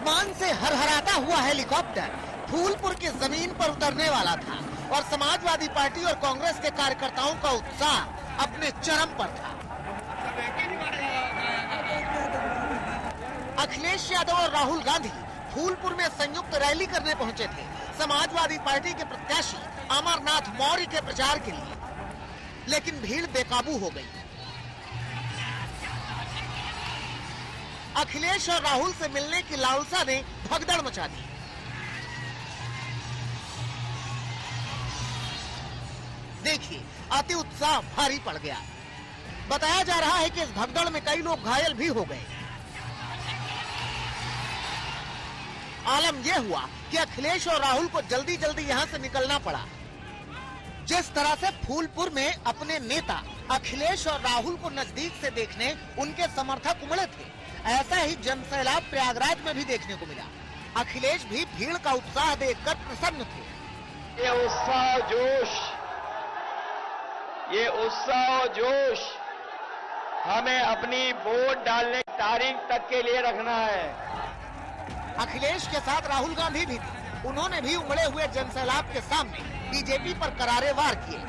आसमान से हरहराता हुआ हेलीकॉप्टर फूलपुर की जमीन पर उतरने वाला था और समाजवादी पार्टी और कांग्रेस के कार्यकर्ताओं का उत्साह अपने चरम पर था। अखिलेश यादव और राहुल गांधी फूलपुर में संयुक्त रैली करने पहुंचे थे, समाजवादी पार्टी के प्रत्याशी अमरनाथ मौर्य के प्रचार के लिए, लेकिन भीड़ बेकाबू हो गई। अखिलेश और राहुल से मिलने की लालसा ने भगदड़ मचा दी। देखिए, अति उत्साह भारी पड़ गया। बताया जा रहा है कि इस भगदड़ में कई लोग घायल भी हो गए। आलम यह हुआ कि अखिलेश और राहुल को जल्दी जल्दी यहां से निकलना पड़ा। जिस तरह से फूलपुर में अपने नेता अखिलेश और राहुल को नजदीक से देखने उनके समर्थक उमड़े थे, ऐसा ही जनसैलाब प्रयागराज में भी देखने को मिला। अखिलेश भी भीड़ का उत्साह देखकर प्रसन्न थे। ये उत्साह और जोश हमें अपनी वोट डालने की तारीख तक के लिए रखना है। अखिलेश के साथ राहुल गांधी भी थे। उन्होंने भी उमड़े हुए जनसैलाब के सामने बीजेपी पर करारे वार किए।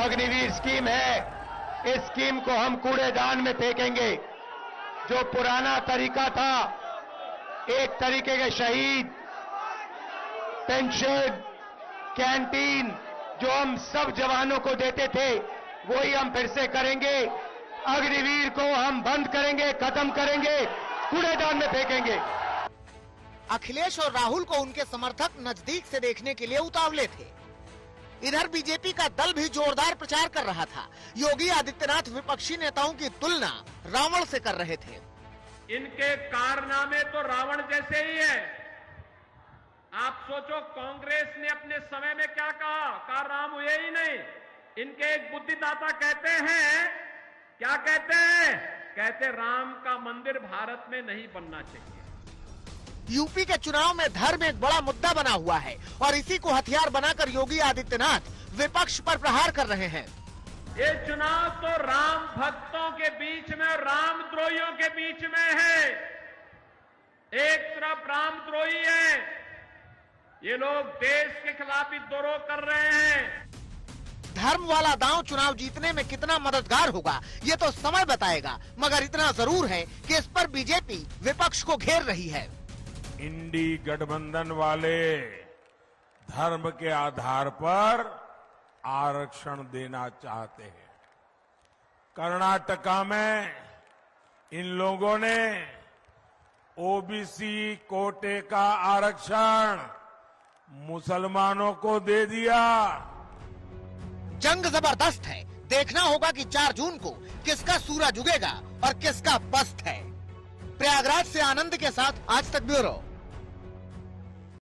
अग्निवीर स्कीम है, इस स्कीम को हम कूड़ेदान में फेंकेंगे। जो पुराना तरीका था, एक तरीके के शहीद, पेंशन, कैंटीन जो हम सब जवानों को देते थे, वही हम फिर से करेंगे। अग्निवीर को हम बंद करेंगे, खत्म करेंगे, कूड़ेदान में फेंकेंगे। अखिलेश और राहुल को उनके समर्थक नजदीक से देखने के लिए उतावले थे। इधर बीजेपी का दल भी जोरदार प्रचार कर रहा था। योगी आदित्यनाथ विपक्षी नेताओं की तुलना रावण से कर रहे थे। इनके कारनामे तो रावण जैसे ही है। आप सोचो, कांग्रेस ने अपने समय में क्या कहा राम हुए ही नहीं। इनके एक बुद्धिदाता कहते हैं, क्या कहते हैं? कहते राम का मंदिर भारत में नहीं बनना चाहिए। यूपी के चुनाव में धर्म एक बड़ा मुद्दा बना हुआ है और इसी को हथियार बनाकर योगी आदित्यनाथ विपक्ष पर प्रहार कर रहे हैं। ये चुनाव तो राम भक्तों के बीच में और रामद्रोहियों के बीच में है। एक तरफ रामद्रोही है, ये लोग देश के खिलाफ विद्रोह कर रहे हैं। धर्म वाला दांव चुनाव जीतने में कितना मददगार होगा, ये तो समय बताएगा, मगर इतना जरूर है कि इस पर बीजेपी विपक्ष को घेर रही है। इंडी गठबंधन वाले धर्म के आधार पर आरक्षण देना चाहते हैं। कर्नाटका में इन लोगों ने ओबीसी कोटे का आरक्षण मुसलमानों को दे दिया। जंग जबरदस्त है। देखना होगा कि 4 जून को किसका सूरज उगेगा और किसका पस्त है। प्रयागराज से आनंद के साथ आज तक ब्यूरो।